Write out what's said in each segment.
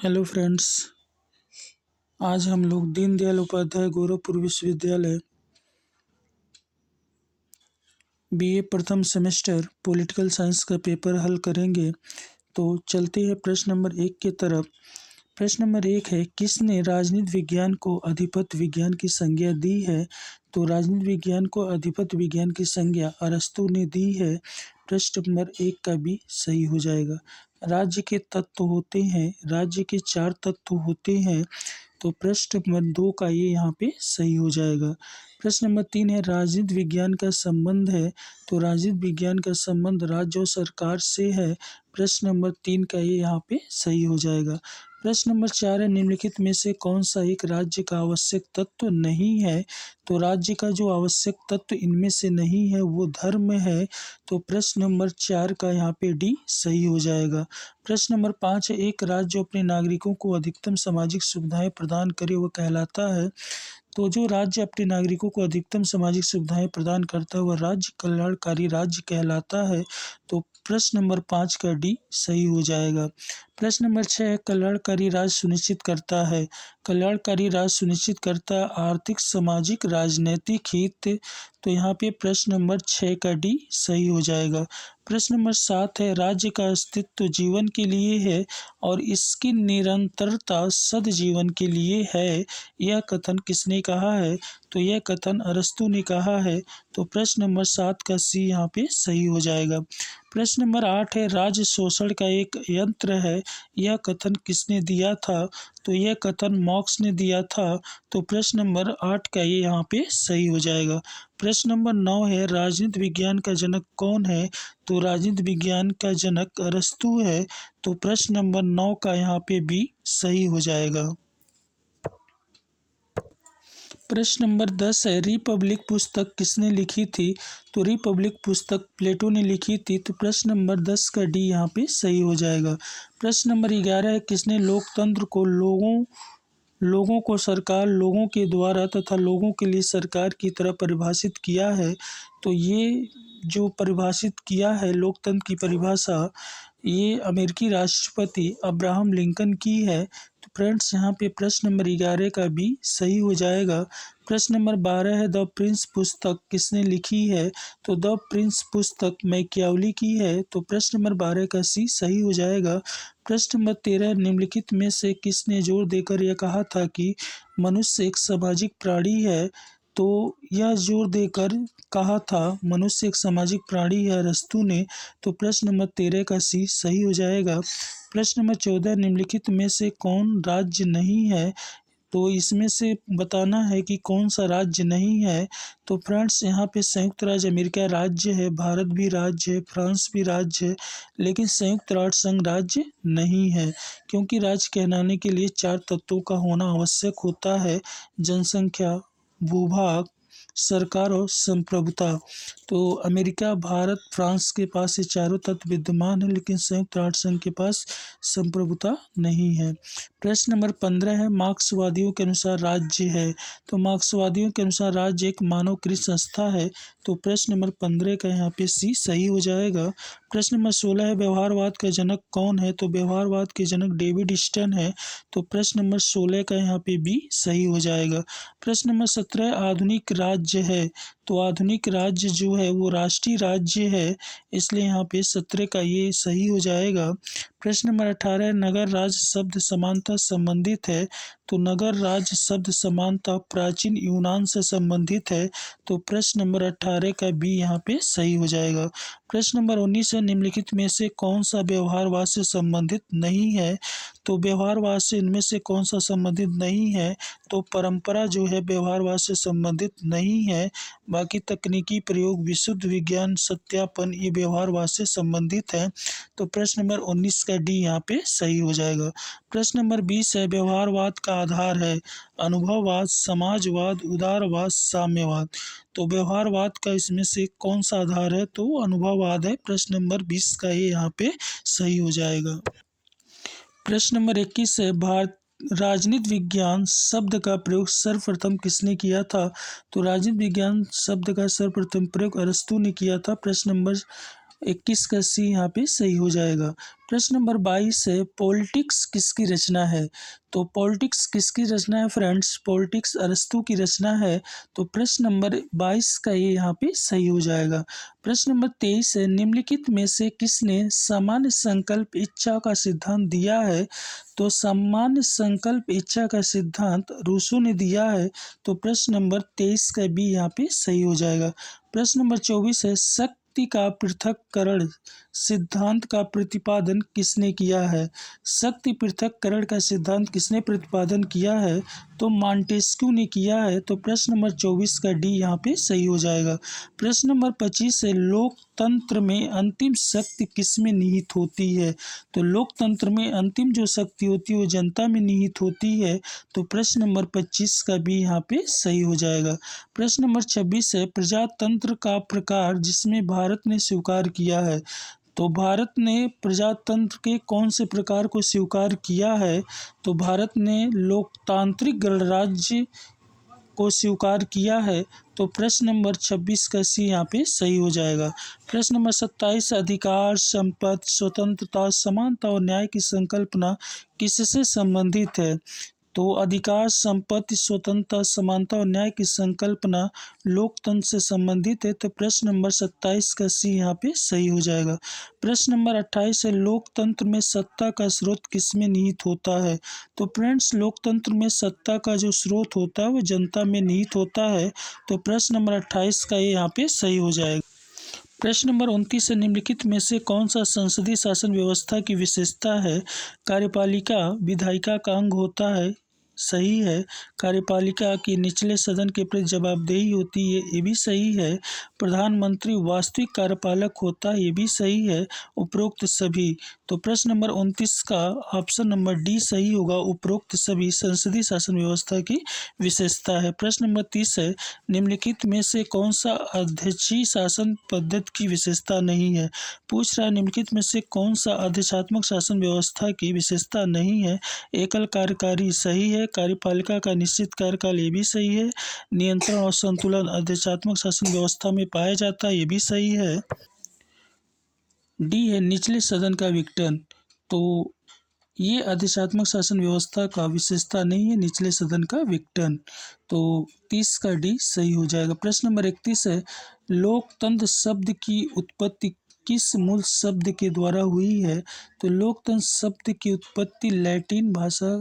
Hello friends. आज हम लोग दीनदयाल उपाध्याय गोरखपुर विश्वविद्यालय बीए प्रथम सेमेस्टर पॉलिटिकल साइंस का पेपर हल करेंगे। तो चलते हैं प्रश्न नंबर 1 की तरफ। प्रश्न नंबर 1 है, किसने राजनीति विज्ञान को अधिपत्य विज्ञान की संज्ञा दी है? तो राजनीति विज्ञान को अधिपत्य विज्ञान की संज्ञा अरस्तू ने दी है। प्रश्न नंबर 1 का भी सही हो जाएगा। राज्य के तत्व होते हैं, राज्य के 4 तत्व होते हैं, तो प्रश्न नंबर 2 का ये यहाँ पे सही हो जाएगा। प्रश्न नंबर 3 है, राजनीति विज्ञान का संबंध है, तो राजनीति विज्ञान का संबंध राज्य और सरकार से है। प्रश्न नंबर 3 का ये यहाँ पे सही हो जाएगा। प्रश्न नंबर 4 है, निम्नलिखित में से कौन सा एक राज्य का आवश्यक तत्व नहीं है? तो राज्य का जो आवश्यक तत्व इनमें से नहीं है वो धर्म है। तो प्रश्न नंबर 4 का यहाँ पे डी सही हो जाएगा। प्रश्न नंबर 5 है, एक राज्य अपने नागरिकों को अधिकतम सामाजिक सुविधाएं प्रदान करे वह कहलाता है। तो जो राज्य अपने नागरिकों को अधिकतम सामाजिक सुविधाएं प्रदान करता है वह राज्य कल्याणकारी राज्य कहलाता है। तो प्रश्न नंबर 5 का डी सही हो जाएगा। प्रश्न नंबर 6 है, कल्याणकारी राज्य सुनिश्चित करता है। कल्याणकारी राज्य सुनिश्चित करता है आर्थिक, सामाजिक, राजनैतिक हित। तो यहाँ पे प्रश्न नंबर 6 का डी सही हो जाएगा। प्रश्न नंबर 7 है, राज्य का अस्तित्व जीवन के लिए है और इसकी निरंतरता सदजीवन के लिए है। यह कथन किसने कहा है? तो यह कथन अरस्तू ने कहा है। तो प्रश्न नंबर 7 का सी यहाँ पे सही हो जाएगा। प्रश्न नंबर 8 है, राज्य शोषण का एक यंत्र है, यह कथन किसने दिया था? तो यह कथन मार्क्स ने दिया था। तो प्रश्न नंबर 8 का ये यहाँ पे सही हो जाएगा। प्रश्न नंबर 9 है, राजनीति विज्ञान का जनक कौन है? तो राजनीति विज्ञान का जनक अरस्तू है। तो प्रश्न नंबर 9 का यहाँ पे भी सही हो जाएगा। प्रश्न नंबर 10 है, रिपब्लिक पुस्तक किसने लिखी थी? तो रिपब्लिक पुस्तक प्लेटो ने लिखी थी। तो प्रश्न नंबर 10 का डी यहाँ पे सही हो जाएगा। प्रश्न नंबर 11 है, किसने लोकतंत्र को लोगों को सरकार, लोगों के द्वारा तथा लोगों के लिए सरकार की तरह परिभाषित किया है? तो ये जो परिभाषित किया है लोकतंत्र की परिभाषा, ये अमेरिकी राष्ट्रपति अब्राहम लिंकन की है। तो फ्रेंड्स यहाँ पे प्रश्न नंबर 11 का भी सही हो जाएगा। प्रश्न नंबर 12 है, द प्रिंस पुस्तक किसने लिखी है? तो द प्रिंस पुस्तक मैकियावली की है। तो प्रश्न नंबर 12 का सी सही हो जाएगा। प्रश्न नंबर 13, निम्नलिखित में से किसने जोर देकर यह कहा था कि मनुष्य एक सामाजिक प्राणी है? तो यह जोर देकर कहा था मनुष्य एक सामाजिक प्राणी है अरस्तू ने। तो प्रश्न नंबर 13 का सी सही हो जाएगा। प्रश्न नंबर 14, निम्नलिखित में से कौन राज्य नहीं है? तो इसमें से बताना है कि कौन सा राज्य नहीं है। तो फ्रेंड्स यहाँ पे संयुक्त राज्य अमेरिका राज्य है, भारत भी राज्य है, फ्रांस भी राज्य है, लेकिन संयुक्त राष्ट्र संघ राज्य नहीं है, क्योंकि राज्य कहलाने के लिए 4 तत्वों का होना आवश्यक होता है: जनसंख्या, भूभाग, सरकार और संप्रभुता। तो अमेरिका, भारत, फ्रांस के पास ये चारों तत्व विद्यमान है, लेकिन संयुक्त राष्ट्र संघ के पास संप्रभुता नहीं है। प्रश्न नंबर 15 है, मार्क्सवादियों के अनुसार राज्य है? तो मार्क्सवादियों के अनुसार राज्य एक मानवकृत संस्था है। तो प्रश्न नंबर 15 का यहाँ पे सी सही हो जाएगा। प्रश्न नंबर 16 है, व्यवहारवाद का जनक कौन है? तो व्यवहारवाद के जनक डेविड स्टन है। तो प्रश्न नंबर 16 का यहाँ पे भी सही हो जाएगा। प्रश्न नंबर 17, आधुनिक राज्य है? तो आधुनिक राज्य जो है वो राष्ट्रीय राज्य है, इसलिए यहाँ पे 17 का ये सही हो जाएगा। प्रश्न नंबर 18, नगर राज्य शब्द समानता संबंधित है? तो नगर राज्य शब्द समानता प्राचीन यूनान से संबंधित है। तो प्रश्न नंबर 18 का भी यहाँ पे सही हो जाएगा। प्रश्न नंबर 19 है, निम्नलिखित में से कौन सा व्यवहारवाद से संबंधित नहीं है? तो व्यवहारवाद से इनमें से कौन सा संबंधित नहीं है? तो परंपरा जो है व्यवहारवाद से संबंधित नहीं है, बाकी तकनीकी प्रयोग, विशुद्ध विज्ञान, सत्यापन ये व्यवहारवाद से संबंधित है। तो प्रश्न नंबर 19 का डी यहाँ पे सही हो जाएगा। प्रश्न नंबर 20 है, व्यवहारवाद का आधार है अनुभववाद, समाजवाद, उदारवाद, साम्यवाद? तो व्यवहारवाद का इसमें से कौन सा आधार है? तो अनुभववाद है। प्रश्न नंबर 20 का ये यहाँ पे सही हो जाएगा। प्रश्न नंबर 21 है, राजनीति विज्ञान शब्द का प्रयोग सर्वप्रथम किसने किया था? तो राजनीति विज्ञान शब्द का सर्वप्रथम प्रयोग अरस्तू ने किया था। प्रश्न नंबर 21 का सी यहाँ पे सही हो जाएगा। प्रश्न नंबर 22 है, पॉलिटिक्स किसकी रचना है? तो पॉलिटिक्स किसकी रचना है फ्रेंड्स? पॉलिटिक्स अरस्तू की रचना है। तो प्रश्न नंबर 22 का ये यहाँ पे सही हो जाएगा। प्रश्न नंबर 23 है, निम्नलिखित में से किसने सामान्य संकल्प इच्छा का सिद्धांत दिया है? तो सामान्य संकल्प इच्छा का सिद्धांत रूसो ने दिया है। तो प्रश्न नंबर 23 का बी यहाँ पे सही हो जाएगा। प्रश्न नंबर 24 है, शक्ति का पृथक्करण सिद्धांत का प्रतिपादन किसने किया है? शक्ति पृथक्करण का सिद्धांत किसने प्रतिपादन किया है? तो मॉन्टेस्क्यू ने किया है। तो प्रश्न नंबर 24 का डी यहाँ पे सही हो जाएगा। प्रश्न नंबर 25 है, लोकतंत्र में अंतिम शक्ति किसमें निहित होती है? तो लोकतंत्र में अंतिम जो शक्ति होती है वो जनता में निहित होती है। तो प्रश्न नंबर 25 का भी यहाँ पे सही हो जाएगा। प्रश्न नंबर 26 है, प्रजातंत्र का प्रकार जिसमें भारत ने स्वीकार किया है। तो भारत ने प्रजातंत्र के कौन से प्रकार को स्वीकार किया है? तो भारत ने लोकतांत्रिक गणराज्य को स्वीकार किया है। तो प्रश्न नंबर 26 का सी यहाँ पे सही हो जाएगा। प्रश्न नंबर 27, अधिकार, संपत्ति, स्वतंत्रता, समानता और न्याय की संकल्पना किससे संबंधित है? तो अधिकार, संपत्ति, स्वतंत्रता, समानता और न्याय की संकल्पना लोकतंत्र से संबंधित है। तो प्रश्न नंबर 27 का सी यहाँ पे सही हो जाएगा। प्रश्न नंबर 28 है, लोकतंत्र में सत्ता का स्रोत किसमें निहित होता है? तो फ्रेंड्स, लोकतंत्र में सत्ता का जो स्रोत होता है वो जनता में निहित होता है। तो प्रश्न नंबर 28 का ये यहाँ पे सही हो जाएगा। प्रश्न नंबर 29 है, निम्नलिखित में से कौन सा संसदीय शासन व्यवस्था की विशेषता है? कार्यपालिका विधायिका का अंग होता है, सही है। कार्यपालिका की निचले सदन के प्रति जवाबदेही होती है, ये भी सही है। प्रधानमंत्री वास्तविक कार्यपालक होता है, ये भी सही है। उपरोक्त सभी। तो प्रश्न नंबर 29 का ऑप्शन नंबर डी सही होगा। उपरोक्त सभी संसदीय शासन व्यवस्था की विशेषता है। प्रश्न नंबर 30 है, निम्नलिखित में से कौन सा अध्यक्षीय शासन पद्धति की विशेषता नहीं है? पूछ रहा है निम्नलिखित में से कौन सा अध्यक्षात्मक शासन व्यवस्था की विशेषता नहीं है? एकल कार्यकारी सही है। कार्यपालिका का निश्चित कार्यकाल ये भी सही है। नियंत्रण और संतुलन अध्यक्षात्मक शासन व्यवस्था में पाया जाता है, ये भी सही है। डी है निचले सदन का विघटन। तो ये अधिशात्मक शासन व्यवस्था का विशेषता नहीं है, निचले सदन का विघटन। तो 30 का डी सही हो जाएगा। प्रश्न नंबर 31 है, लोकतंत्र शब्द की उत्पत्ति किस मूल शब्द के द्वारा हुई है? तो लोकतंत्र शब्द की उत्पत्ति लैटिन भाषा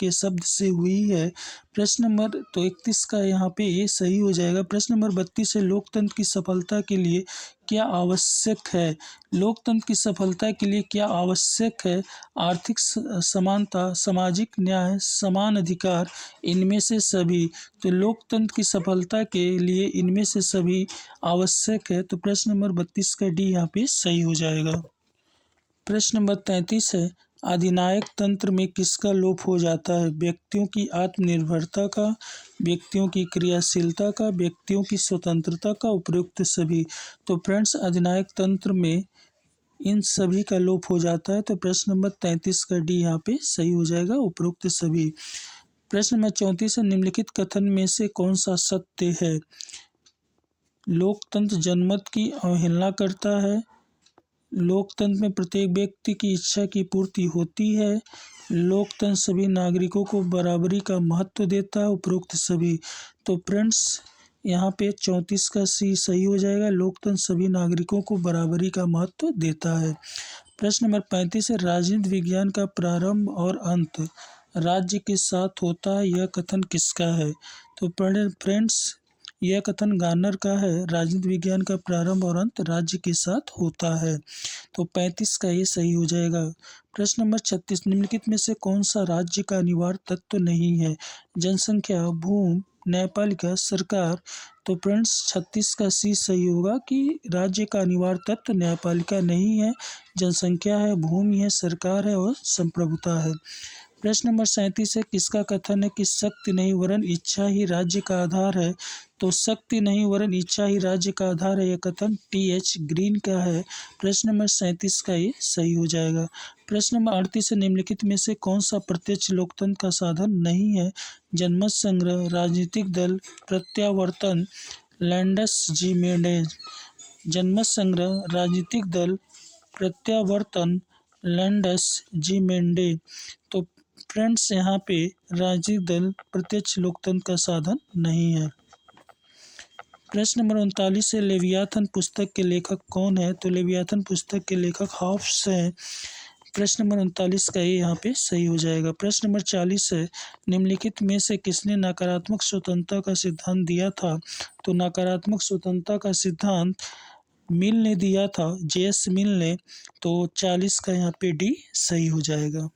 के शब्द से हुई है। प्रश्न नंबर 31 का यहाँ पे ये सही हो जाएगा। प्रश्न नंबर 32 है, लोकतंत्र की सफलता के लिए क्या आवश्यक है? लोकतंत्र की सफलता के लिए क्या आवश्यक है? आर्थिक समानता, सामाजिक न्याय, समान अधिकार, इनमें से सभी। तो लोकतंत्र की सफलता के लिए इनमें से सभी आवश्यक है। तो प्रश्न नंबर 32 का डी यहाँ पे सही हो जाएगा। प्रश्न नंबर 33 है, अधिनायक तंत्र में किसका लोप हो जाता है? व्यक्तियों की आत्मनिर्भरता का, व्यक्तियों की क्रियाशीलता का, व्यक्तियों की स्वतंत्रता का, उपयुक्त सभी। तो फ्रेंड्स, अधिनायक तंत्र में इन सभी का लोप हो जाता है। तो प्रश्न नंबर 33 का डी यहाँ पे सही हो जाएगा, उपरोक्त सभी। प्रश्न नंबर 34 है, निम्नलिखित कथन में से कौन सा सत्य है? लोकतंत्र जनमत की अवहेलना करता है। लोकतंत्र में प्रत्येक व्यक्ति की इच्छा की पूर्ति होती है। लोकतंत्र सभी नागरिकों को बराबरी का महत्व देता है, उपरोक्त सभी। तो फ्रेंड्स, यहाँ पे 34 का सी सही हो जाएगा। लोकतंत्र सभी नागरिकों को बराबरी का महत्व देता है। प्रश्न नंबर 35 है, राजनीति विज्ञान का प्रारंभ और अंत राज्य के साथ होता है, यह कथन किसका है? तो फ्रेंड्स, यह कथन गार्नर का है। राजनीति विज्ञान का प्रारंभ और अंत राज्य के साथ होता है। तो 35 का ये सही हो जाएगा। प्रश्न नंबर 36, निम्नलिखित में से कौन सा राज्य का अनिवार्य तत्व नहीं है? जनसंख्या, भूमि, न्यायपालिका, सरकार। तो फ्रेंड्स, 36 का सी सही होगा कि राज्य का अनिवार्य तत्व न्यायपालिका नहीं है, जनसंख्या है, भूमि है, सरकार है और संप्रभुता है। प्रश्न नंबर 37 है, किसका कथन है कि शक्ति नहीं वरन इच्छा ही राज्य का आधार है? तो शक्ति नहीं वरन इच्छा ही राज्य का आधार है, यह कथन टी.एच. ग्रीन का है। प्रश्न नंबर 37 का ये सही हो जाएगा। प्रश्न नंबर 38 है, निम्नलिखित में से कौन सा प्रत्यक्ष लोकतंत्र का साधन नहीं है? जनमत संग्रह, राजनीतिक दल, प्रत्यावर्तन, लैंडस जी मेंडेज। जनमत संग्रह, राजनीतिक दल, प्रत्यावर्तन, लैंडस जी मेंडे। तो फ्रेंड्स यहाँ पे राजनीतिक दल प्रत्यक्ष लोकतंत्र का साधन नहीं है। प्रश्न नंबर 39 है, लेवियाथन पुस्तक के लेखक कौन है? तो लेवियाथन पुस्तक के लेखक हॉब्स हैं। प्रश्न नंबर 39 का ये यहाँ पे सही हो जाएगा। प्रश्न नंबर 40 है, निम्नलिखित में से किसने नकारात्मक स्वतंत्रता का सिद्धांत दिया था? तो नकारात्मक स्वतंत्रता का सिद्धांत मिल ने दिया था, जे एस मिल ने। तो 40 का यहाँ पे डी सही हो जाएगा।